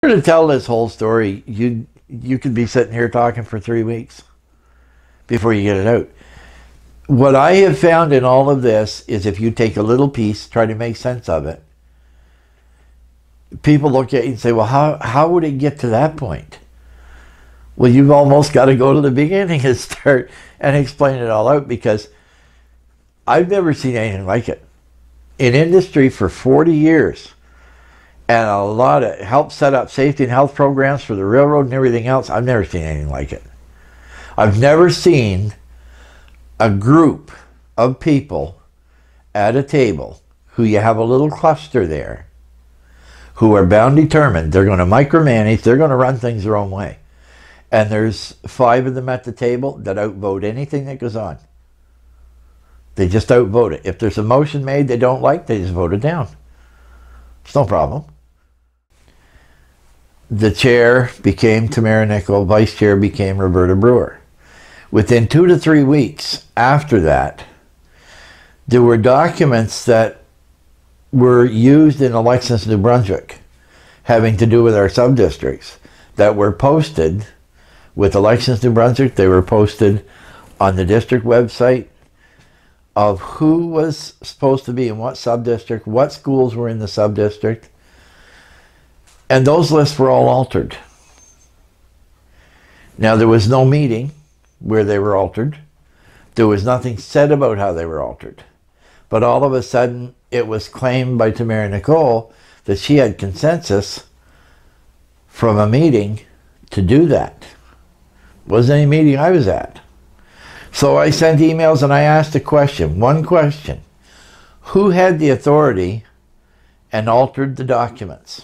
were to tell this whole story, you could be sitting here talking for 3 weeks before you get it out. What I have found in all of this is if you take a little piece, try to make sense of it, people look at you and say, well, how would it get to that point? Well, you've almost got to go to the beginning and start and explain it all out, because I've never seen anything like it. In industry for 40 years, and a lot of help set up safety and health programs for the railroad and everything else, I've never seen anything like it. I've never seen a group of people at a table who you have a little cluster there who are bound determined they're going to micromanage, they're going to run things their own way. And there's 5 of them at the table that outvote anything that goes on. They just outvote it. If there's a motion made they don't like, they just vote it down. It's no problem. The chair became Tamara Nicol, vice chair became Roberta Brewer. Within 2 to 3 weeks after that, there were documents that were used in elections in New Brunswick having to do with our sub-districts that were posted with Elections New Brunswick. They were posted on the district website of who was supposed to be in what sub-district, what schools were in the sub-district, and those lists were all altered. Now, there was no meeting where they were altered. There was nothing said about how they were altered. But all of a sudden, it was claimed by Tamara Nicol that she had consensus from a meeting to do that. Wasn't any meeting I was at. So I sent emails and I asked a question, one question. Who had the authority and altered the documents?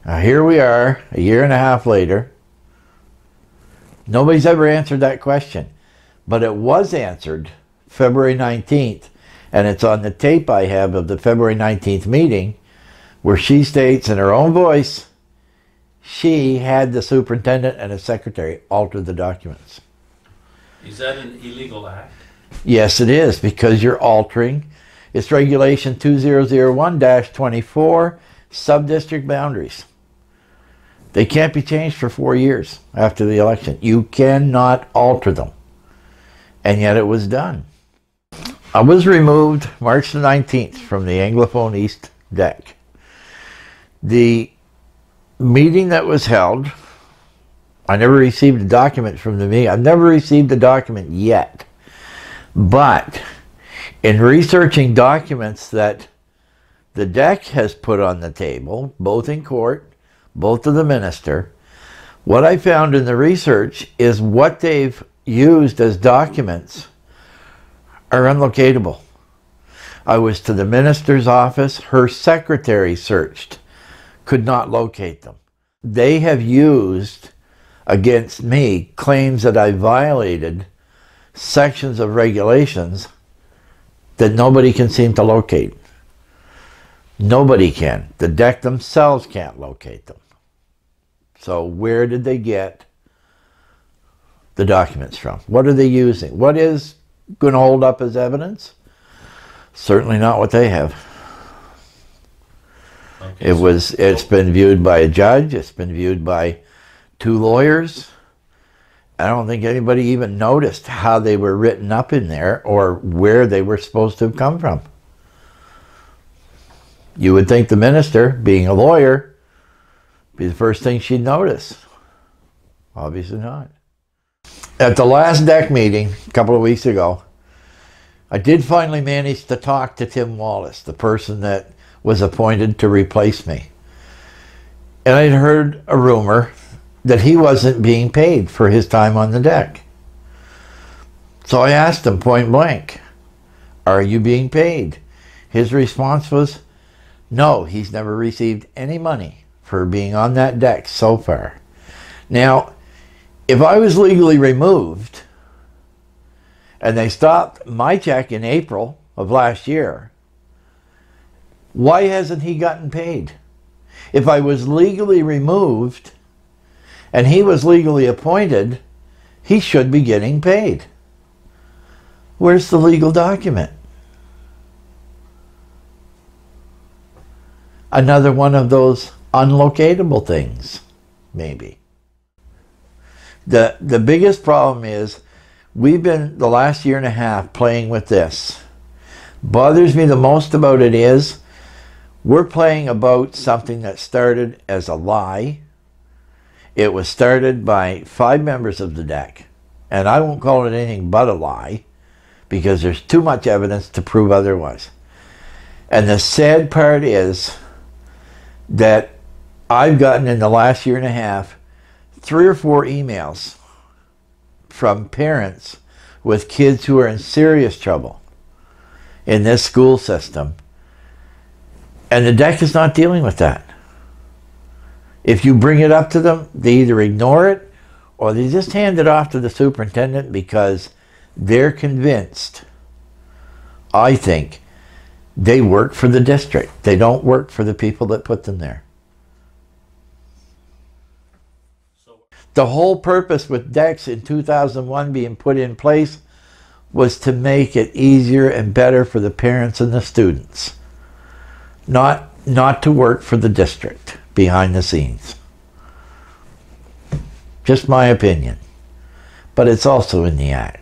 Now here we are, a year and a half later. Nobody's ever answered that question. But it was answered February 19th, and it's on the tape I have of the February 19th meeting, where she states in her own voice, she had the superintendent and his secretary alter the documents. Is that an illegal act? Yes, it is, because you're altering. It's Regulation 2001-24, sub-district boundaries. They can't be changed for 4 years after the election. You cannot alter them. And yet it was done. I was removed March the 19th from the Anglophone East DEC. The meeting that was held, I never received a document from the meeting. I've never received a document yet. But in researching documents that the DEC has put on the table, both in court, both to the minister, what I found in the research is what they've used as documents are unlocatable. I was to the minister's office, her secretary searched, could not locate them. They have used against me claims that I violated sections of regulations that nobody can seem to locate. Nobody can. The DEC themselves can't locate them. So where did they get the documents from? What are they using? What is going to hold up as evidence? Certainly not what they have. Okay, it's been viewed by a judge. It's been viewed by 2 lawyers. I don't think anybody even noticed how they were written up in there or where they were supposed to have come from. You would think the minister, being a lawyer, be the first thing she'd notice. Obviously not. At the last DEC meeting a couple of weeks ago, I did finally manage to talk to Tim Wallace, the person that was appointed to replace me. And I'd heard a rumor that he wasn't being paid for his time on the DEC. So I asked him point blank, are you being paid? His response was, no, he's never received any money for being on that DEC so far. Now, if I was legally removed and they stopped my check in April of last year, why hasn't he gotten paid? If I was legally removed and he was legally appointed, he should be getting paid. Where's the legal document? Another one of those unlocatable things, maybe. The biggest problem is we've been the last year and a half playing with this. Bothers me the most about it is we're playing about something that started as a lie. It was started by 5 members of the DEC, and I won't call it anything but a lie because there's too much evidence to prove otherwise. And the sad part is that I've gotten in the last year and a half 3 or 4 emails from parents with kids who are in serious trouble in this school system, and the DEC is not dealing with that. If you bring it up to them, they either ignore it or they just hand it off to the superintendent because they're convinced, I think, they work for the district. They don't work for the people that put them there. The whole purpose with DECs in 2001 being put in place was to make it easier and better for the parents and the students. Not to work for the district behind the scenes. Just my opinion. But it's also in the Act.